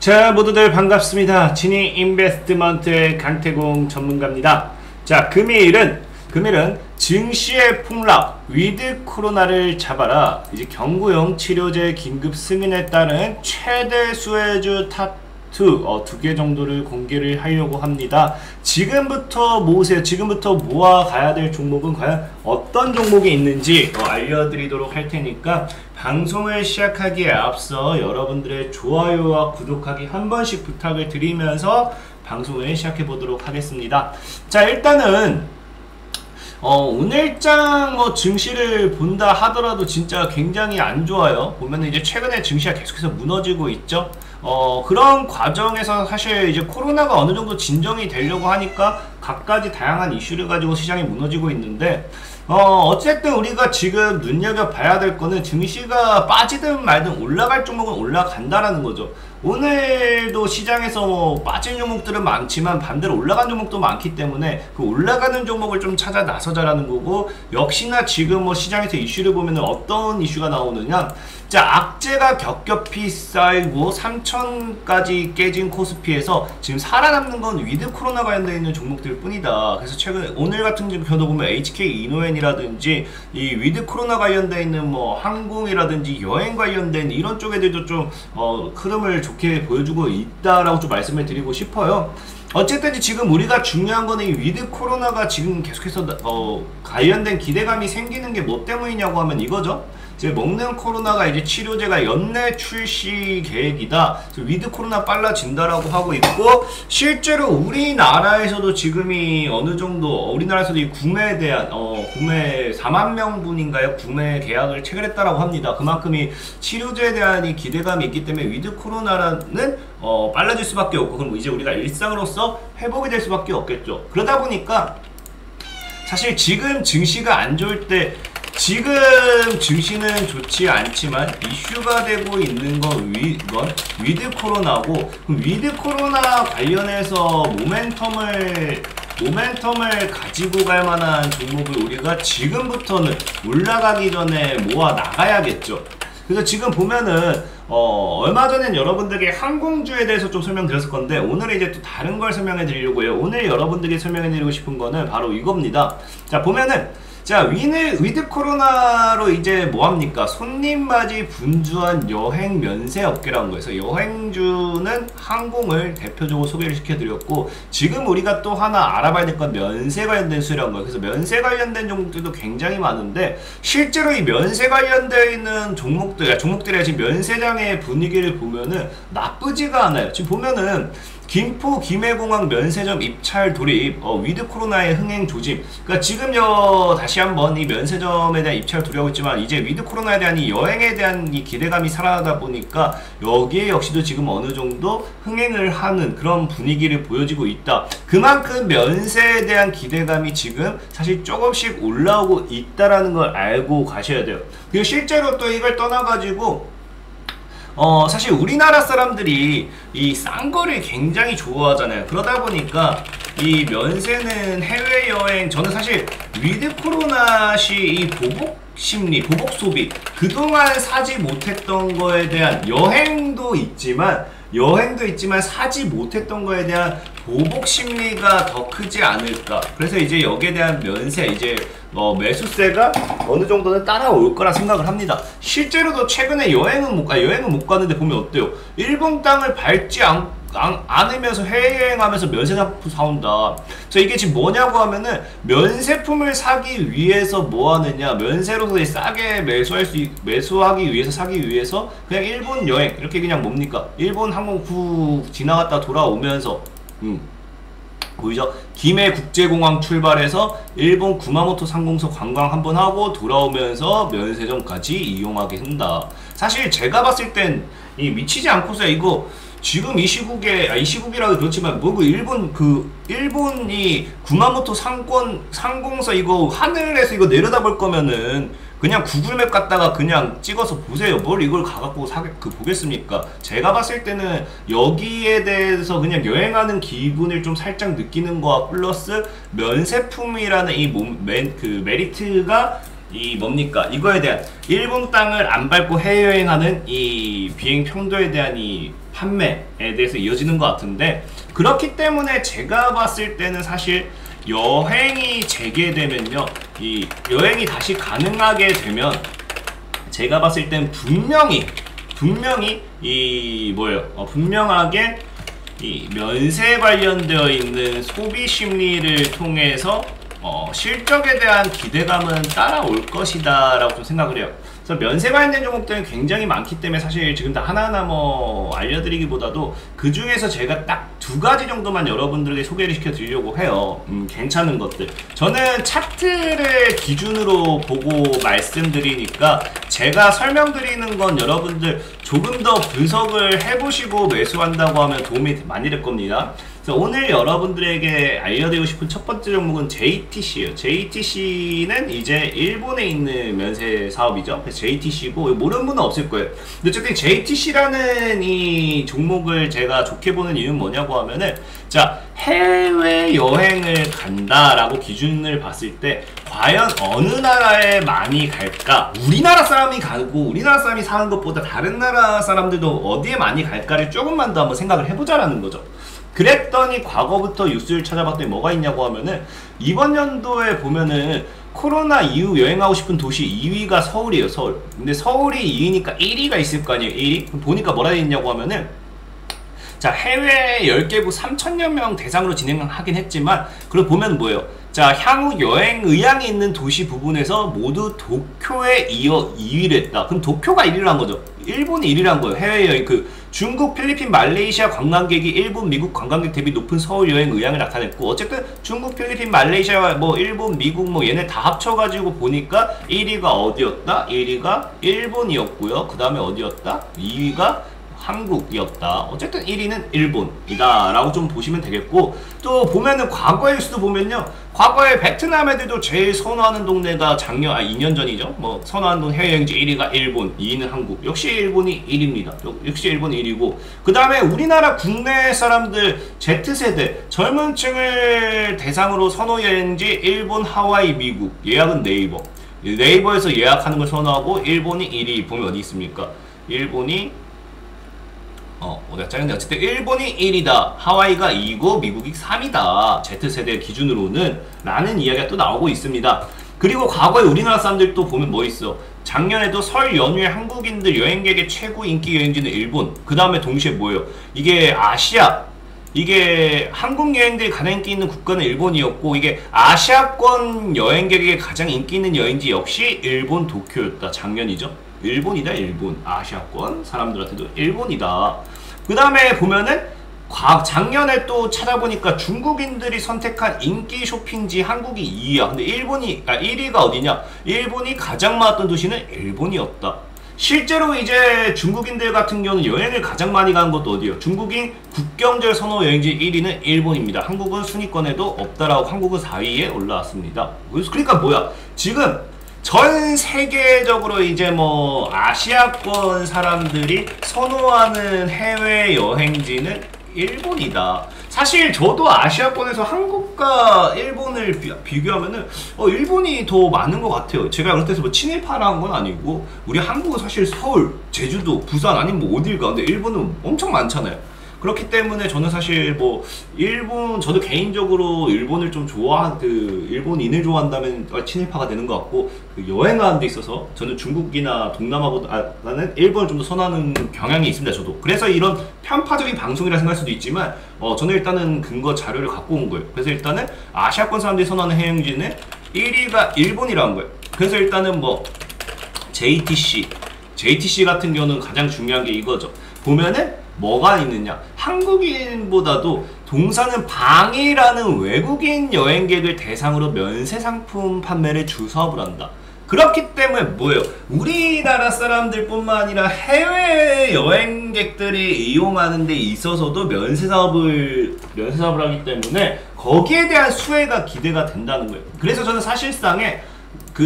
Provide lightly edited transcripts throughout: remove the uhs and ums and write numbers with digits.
자, 모두들 반갑습니다. 진이 인베스트먼트의 강태공 전문가입니다. 자, 금요일은 증시의 폭락, 위드 코로나를 잡아라. 이제 경구용 치료제 긴급 승인에 따른 최대 수혜주 탑2 두 개 정도를 공개를 하려고 합니다. 지금부터 모으세요. 지금부터 모아가야 될 종목은 과연 어떤 종목이 있는지 알려드리도록 할 테니까 방송을 시작하기에 앞서 여러분들의 좋아요와 구독하기 한 번씩 부탁을 드리면서 방송을 시작해 보도록 하겠습니다. 자, 일단은 오늘장 증시를 본다 하더라도 진짜 굉장히 안 좋아요. 보면은 이제 최근에 증시가 계속해서 무너지고 있죠. 그런 과정에서 사실 이제 코로나가 어느 정도 진정이 되려고 하니까 각가지 다양한 이슈를 가지고 시장이 무너지고 있는데, 어쨌든 우리가 지금 눈여겨봐야 될 거는 증시가 빠지든 말든 올라갈 종목은 올라간다라는 거죠. 오늘도 시장에서 빠진 종목들은 많지만 반대로 올라간 종목도 많기 때문에 그 올라가는 종목을 좀 찾아 나서자라는 거고, 역시나 지금 시장에서 이슈를 보면 어떤 이슈가 나오느냐. 자, 악재가 겹겹이 쌓이고 3천까지 깨진 코스피에서 지금 살아남는 건 위드 코로나 관련되어 있는 종목들 뿐이다. 그래서 최근 오늘 같은 경우도 보면 HK 이노엔이라든지 이 위드 코로나 관련되어 있는 항공이라든지 여행 관련된 이런 쪽에들도 좀 흐름을 좋게 보여주고 있다라고 좀 말씀을 드리고 싶어요. 어쨌든 지금 우리가 중요한 거는 이 위드 코로나가 지금 계속해서 관련된 기대감이 생기는 게 뭐 때문이냐고 하면 이거죠. 이제 먹는 코로나가 이제 치료제가 연내 출시 계획이다. 위드 코로나 빨라진다라고 하고 있고, 실제로 우리나라에서도 지금이 어느 정도 우리나라에서도 이 구매에 대한 구매 4만 명분인가요? 구매 계약을 체결했다라고 합니다. 그만큼 이 치료제에 대한 이 기대감이 있기 때문에 위드 코로나는 빨라질 수밖에 없고, 그럼 이제 우리가 일상으로서 회복이 될 수밖에 없겠죠. 그러다 보니까 사실 지금 증시가 안 좋을 때, 지금 증시는 좋지 않지만 이슈가 되고 있는 건 위드 코로나고, 위드 코로나 관련해서 모멘텀을 가지고 갈 만한 종목을 우리가 지금부터는 올라가기 전에 모아 나가야겠죠. 그래서 지금 보면은 얼마 전엔 여러분들에게 항공주에 대해서 좀 설명드렸을 건데, 오늘은 이제 또 다른 걸 설명해 드리려고 해요. 오늘 여러분들에게 설명해 드리고 싶은 거는 바로 이겁니다. 자, 보면은 위드 코로나로 이제 뭐합니까? 손님맞이 분주한 여행 면세 업계라는 거에서 여행주는 항공을 대표적으로 소개를 시켜드렸고, 지금 우리가 또 하나 알아봐야 될 건 면세 관련된 수혜라는 거예요. 그래서 면세 관련된 종목들도 굉장히 많은데, 실제로 이 면세 관련되어 있는 종목들의 지금 면세장의 분위기를 보면은 나쁘지가 않아요. 지금 보면은 김포 김해공항 면세점 입찰 돌입, 위드 코로나의 흥행 조짐. 그러니까 지금 다시 한번 이 면세점에 대한 입찰 돌입하고 있지만, 이제 위드 코로나에 대한 이 여행에 대한 이 기대감이 살아나다 보니까 여기에 역시도 지금 어느 정도 흥행을 하는 그런 분위기를 보여지고 있다. 그만큼 면세에 대한 기대감이 지금 사실 조금씩 올라오고 있다라는 걸 알고 가셔야 돼요. 그리고 실제로 또 이걸 떠나가지고 사실 우리나라 사람들이 이 싼 거를 굉장히 좋아하잖아요. 그러다 보니까 이 면세는 해외여행, 저는 사실 위드 코로나 시 이 보복 심리, 보복 소비, 그동안 사지 못했던 거에 대한 여행도 있지만 사지 못했던 거에 대한 보복 심리가 더 크지 않을까. 그래서 이제 여기에 대한 면세, 이제 매수세가 어느 정도는 따라올 거라 생각을 합니다. 실제로도 최근에 여행은 못 가는데 보면 어때요? 일본 땅을 밟지 않으면서 해외여행하면서 면세상품 사온다. 자, 이게 지금 뭐냐고 하면은, 면세품을 사기 위해서 뭐 하느냐, 면세로서 싸게 매수하기 위해서 사기 위해서 그냥 일본 여행, 이렇게 그냥 뭡니까? 일본 항공 후 지나갔다 돌아오면서 보이죠? 김해국제공항 출발해서 일본 구마모토 상공서 관광 한번 하고 돌아오면서 면세점까지 이용하게 한다. 사실 제가 봤을 땐 이 미치지 않고서 이거 지금 이 시국이라도 그렇지만 일본이 구마모토 상공서 이거 하늘에서 이거 내려다볼 거면은 그냥 구글맵 갖다가 그냥 찍어서 보세요. 뭘 이걸 가갖고 보겠습니까? 제가 봤을 때는 여기에 대해서 그냥 여행하는 기분을 좀 살짝 느끼는 거와 플러스 면세품이라는 이 메리트가 이 뭡니까? 이거에 대한 일본 땅을 안 밟고 해외여행하는 이 비행 편도에 대한 이 판매에 대해서 이어지는 것 같은데, 그렇기 때문에 제가 봤을 때는 사실 여행이 재개되면요, 이 여행이 다시 가능하게 되면 제가 봤을 땐 분명히 이 뭐예요? 분명하게 이 면세 관련되어 있는 소비 심리를 통해서 실적에 대한 기대감은 따라올 것이다 라고 좀 생각을 해요. 그래서 면세 관련된 종목들은 굉장히 많기 때문에 사실 지금 다 하나하나 뭐 알려드리기보다도 그 중에서 제가 딱 2가지 정도만 여러분들에게 소개를 시켜드리려고 해요. 괜찮은 것들. 저는 차트를 기준으로 보고 말씀드리니까 제가 설명드리는 건 여러분들 조금 더 분석을 해보시고 매수한다고 하면 도움이 많이 될 겁니다. 그래서 오늘 여러분들에게 알려드리고 싶은 첫 번째 종목은 JTC예요. JTC는 이제 일본에 있는 면세 사업이죠. 그래서 JTC고 모르는 분은 없을 거예요. 근데 어쨌든 JTC라는 이 종목을 제가 좋게 보는 이유는 뭐냐고 하면은, 자, 해외 여행을 간다라고 기준을 봤을 때 과연 어느 나라에 많이 갈까? 우리나라 사람이 가고 우리나라 사람이 사는 것보다 다른 나라 사람들도 어디에 많이 갈까를 조금만 더 한번 생각을 해보자라는 거죠. 그랬더니 과거부터 뉴스를 찾아봤더니 뭐가 있냐고 하면은, 이번 연도에 보면은 코로나 이후 여행하고 싶은 도시 2위가 서울이에요. 서울. 근데 서울이 2위니까 1위가 있을 거 아니에요. 1위? 그럼 보니까 뭐라 했냐고 하면은, 자, 해외 10개국 3,000여 명 대상으로 진행하긴 했지만, 그걸 보면 뭐예요? 자, 향후 여행 의향이 있는 도시 부분에서 모두 도쿄에 이어 2위를 했다. 그럼 도쿄가 1위를 한 거죠. 일본이 1위를 한 거예요. 해외여행. 중국, 필리핀, 말레이시아 관광객이 일본, 미국 관광객 대비 높은 서울 여행 의향을 나타냈고, 어쨌든 중국, 필리핀, 말레이시아, 뭐 일본, 미국 뭐 얘네 다 합쳐가지고 보니까 1위가 어디였다? 1위가 일본이었고요. 그 다음에 어디였다? 2위가 한국이었다. 어쨌든 1위는 일본이다 라고 좀 보시면 되겠고, 또 보면은 과거의 뉴스도 보면요, 과거에 베트남 애들도 제일 선호하는 동네가 2년 전이죠. 뭐 선호하는 동네 해외여행지 1위가 일본, 2위는 한국. 역시 일본이 1위입니다. 역시 일본이 1위고, 그 다음에 우리나라 국내 사람들 Z세대 젊은 층을 대상으로 선호 여행지 일본, 하와이, 미국. 예약은 네이버에서 예약하는 걸 선호하고, 일본이 1위. 보면 어디 있습니까? 일본이 어디가 짜는데, 어쨌든 일본이 1위다, 하와이가 2고 미국이 3위다, Z세대 기준으로는 라는 이야기가 또 나오고 있습니다. 그리고 과거에 우리나라 사람들 또 보면 뭐 있어? 작년에도 설 연휴에 한국인들 여행객의 최고 인기 여행지는 일본. 그 다음에 동시에 뭐예요? 이게 아시아, 이게 한국 여행들이 가장 인기 있는 국가는 일본이었고, 이게 아시아권 여행객에게 가장 인기 있는 여행지 역시 일본 도쿄였다. 작년이죠. 일본이다. 일본. 아시아권 사람들한테도 일본이다. 그 다음에 보면은 작년에 또 찾아보니까 중국인들이 선택한 인기 쇼핑지 한국이 2위야. 근데 1위가 어디냐? 일본이 가장 많았던 도시는 일본이었다. 실제로 이제 중국인들 같은 경우는 여행을 가장 많이 가는 것도 어디예요? 중국인 국경절 선호 여행지 1위는 일본입니다. 한국은 순위권에도 없다라고 한국은 4위에 올라왔습니다. 그러니까 뭐야? 지금 전 세계적으로 이제 뭐 아시아권 사람들이 선호하는 해외 여행지는 일본이다. 사실 저도 아시아권에서 한국과 일본을 비교하면은 일본이 더 많은 것 같아요. 제가 그렇다고 뭐 친일파라는 건 아니고, 우리 한국은 사실 서울, 제주도, 부산 아니면 뭐 어딜 가. 근데 일본은 엄청 많잖아요. 그렇기 때문에 저는 사실 뭐 저도 개인적으로 일본을 좀 일본인을 좋아한다면 친일파가 되는 것 같고, 여행하는 데 있어서 저는 중국이나 동남아보다는 일본을 좀 더 선호하는 경향이 있습니다. 저도. 그래서 이런 편파적인 방송이라 생각할 수도 있지만, 저는 일단은 근거 자료를 갖고 온 거예요. 그래서 일단은 아시아권 사람들이 선호하는 해외여행지는 1위가 일본이라는 거예요. 그래서 일단은 뭐 JTC 같은 경우는 가장 중요한 게 이거죠. 보면은 뭐가 있느냐? 한국인보다도 동사는 방이라는 외국인 여행객을 대상으로 면세 상품 판매를 주 사업을 한다. 그렇기 때문에 뭐예요? 우리나라 사람들뿐만 아니라 해외 여행객들이 이용하는 데 있어서도 면세 사업을 하기 때문에 거기에 대한 수혜가 기대가 된다는 거예요. 그래서 저는 사실상에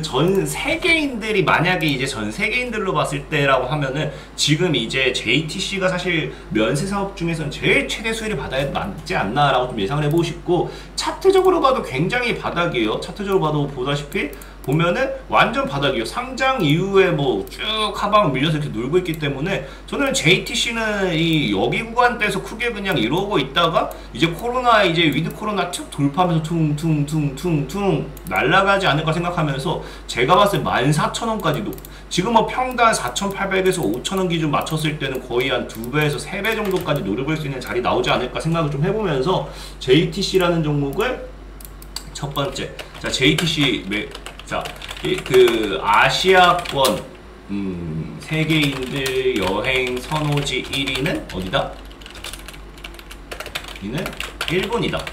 전 세계인들이 만약에 이제 전 세계인들로 봤을 때라고 하면은 지금 이제 JTC가 사실 면세 사업 중에서는 제일 최대 수혜를 받아야 맞지 않나라고 좀 예상을 해보고 싶고, 차트적으로 봐도 굉장히 바닥이에요. 차트적으로 봐도 보다시피 보면은 완전 바닥이에요. 상장 이후에 뭐 쭉 하방 밀려서 이렇게 놀고 있기 때문에 저는 JTC는 이 여기 구간대에서 크게 그냥 이러고 있다가 이제 코로나 이제 위드 코로나 쭉 돌파하면서 퉁퉁퉁퉁퉁 날아가지 않을까 생각하면서 제가 봤을 때 14,000원까지도 지금 뭐 평단 4,800에서 5,000원 기준 맞췄을 때는 거의 한 2배에서 3배 정도까지 노려볼 수 있는 자리 나오지 않을까 생각을 좀 해보면서 JTC라는 종목을 첫 번째, 자 JTC 자 그 아시아권 세계인들 여행 선호지 1위는 어디다? 여기는 일본이다.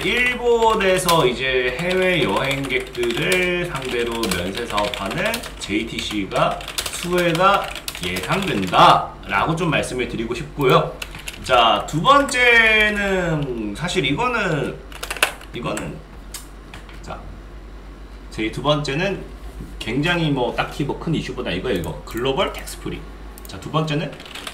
일본에서 이제 해외 여행객들을 상대로 면세 사업하는 JTC가 수혜가 예상된다 라고 좀 말씀을 드리고 싶고요. 자, 두 번째는 사실 이거는 자, 제 두 번째는 굉장히 뭐 딱히 뭐 큰 이슈보다 이거 글로벌 텍스 프리. 자, 두 번째는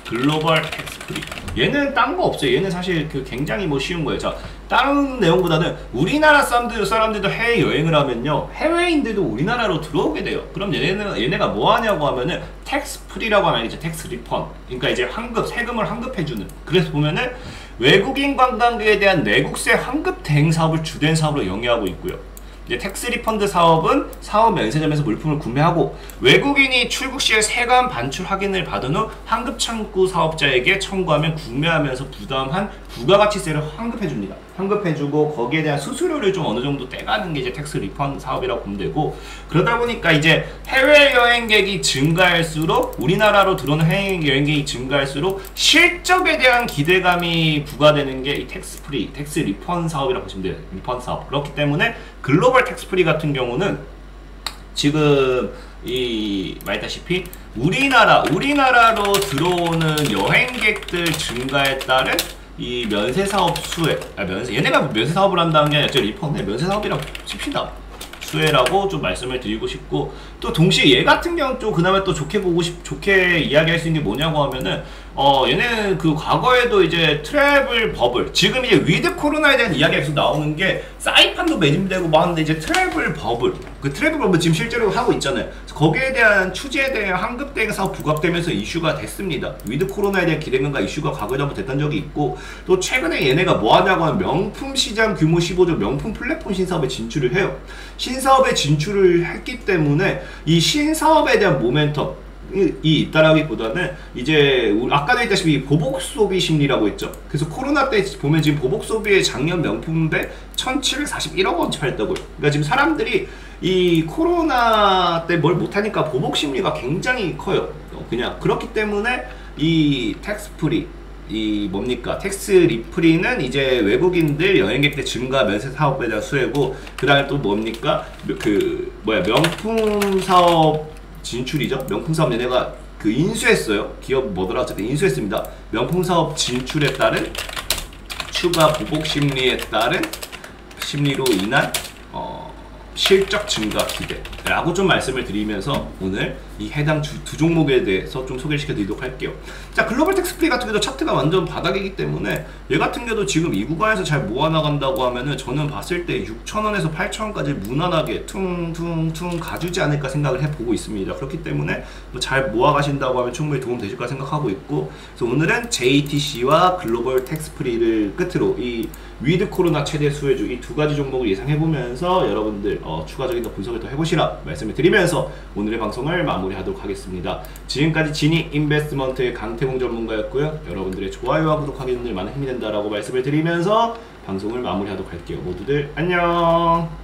글로벌 텍스 프리. 얘는 딴 거 없어요. 얘는 사실 그 굉장히 뭐 쉬운 거예요. 자, 다른 내용보다는 우리나라 사람들도 해외 여행을 하면요, 해외인들도 우리나라로 들어오게 돼요. 그럼 얘네가 뭐 하냐고 하면은 텍스 프리라고 하면 이제 텍스 리펀. 그러니까 이제 세금을 환급해주는. 그래서 보면은 외국인 관광객에 대한 내국세 환급 대행 사업을 주된 사업으로 영위하고 있고요. 이제 텍스 리펀드 사업은 사업 면세점에서 물품을 구매하고 외국인이 출국 시에 세관 반출 확인을 받은 후 환급 창구 사업자에게 청구하면 구매하면서 부담한 부가가치세를 환급해줍니다. 환급해주고 거기에 대한 수수료를 좀 어느 정도 떼가는 게 이제 텍스 리펀드 사업이라고 보면 되고, 그러다 보니까 이제 해외 여행객이 증가할수록 우리나라로 들어오는 해외 여행객이 증가할수록 실적에 대한 기대감이 부과되는 게 이 텍스 프리, 텍스 리펀드 사업이라고 보시면 돼요. 리펀드 사업. 그렇기 때문에 글로벌 텍스 프리 같은 경우는 지금 말했다시피 우리나라로 들어오는 여행객들 증가에 따른 이 면세 사업 수혜, 얘네가 면세 사업을 한다는 게 아니라 리펀드 면세 사업이라고 칩시다. 수혜라고 좀 말씀을 드리고 싶고, 또 동시에 얘 같은 경우는 또 그나마 또 좋게 이야기할 수 있는 게 뭐냐고 하면은 얘는 그 과거에도 이제 트래블 버블, 지금 이제 위드 코로나에 대한 이야기가 계속 나오는 게 사이판도 매진되고 뭐 하는데 이제 트래블 버블, 그 트래블 버블 지금 실제로 하고 있잖아요. 거기에 대한 추지에 대한 환급 대행 사업 부각되면서 이슈가 됐습니다. 위드 코로나에 대한 기대감과 이슈가 과거에도 한번 됐던 적이 있고, 또 최근에 얘네가 뭐 하냐고 하면 명품 시장 규모 15조 명품 플랫폼 신사업에 진출을 해요. 신사업에 진출을 했기 때문에 이 신사업에 대한 모멘텀 이 있다라기보다는 이제 아까도 했다시피 보복 소비 심리라고 했죠. 그래서 코로나 때 보면 지금 보복 소비의 작년 명품배 1,741억 원치 팔렸다고요. 그러니까 지금 사람들이 이 코로나 때 뭘 못하니까 보복 심리가 굉장히 커요. 그냥 그렇기 때문에 이 텍스 프리, 텍스 리프리는 이제 외국인들 여행객들 증가 면세 사업에 대한 수혜고, 그 다음에 또 뭡니까? 명품 사업 진출이죠. 명품 사업 얘네가 인수했어요. 기업 뭐더라 어쨌든 인수했습니다. 명품 사업 진출에 따른 추가 보복 심리에 따른 심리로 인한 실적 증가 기대라고 좀 말씀을 드리면서 오늘 이 해당 두 종목에 대해서 좀 소개를 시켜드리도록 할게요. 자, 글로벌 텍스 프리 같은 경우도 차트가 완전 바닥이기 때문에 얘 같은 경우도 지금 이 구간에서 잘 모아나간다고 하면은 저는 봤을 때 6,000원에서 8,000원까지 무난하게 퉁퉁퉁 가주지 않을까 생각을 해보고 있습니다. 그렇기 때문에 잘 모아가신다고 하면 충분히 도움 되실까 생각하고 있고, 그래서 오늘은 JTC와 글로벌 텍스 프리를 끝으로 이 위드 코로나 최대 수혜주 이 두 가지 종목을 예상해보면서 여러분들 추가적인 분석을 더 해보시라 말씀을 드리면서 오늘의 방송을 마무리하도록 하겠습니다. 지금까지 지니 인베스트먼트의 강태봉 전문가였고요. 여러분들의 좋아요와 구독하기 늘 많은 힘이 된다라고 말씀을 드리면서 방송을 마무리하도록 할게요. 모두들 안녕.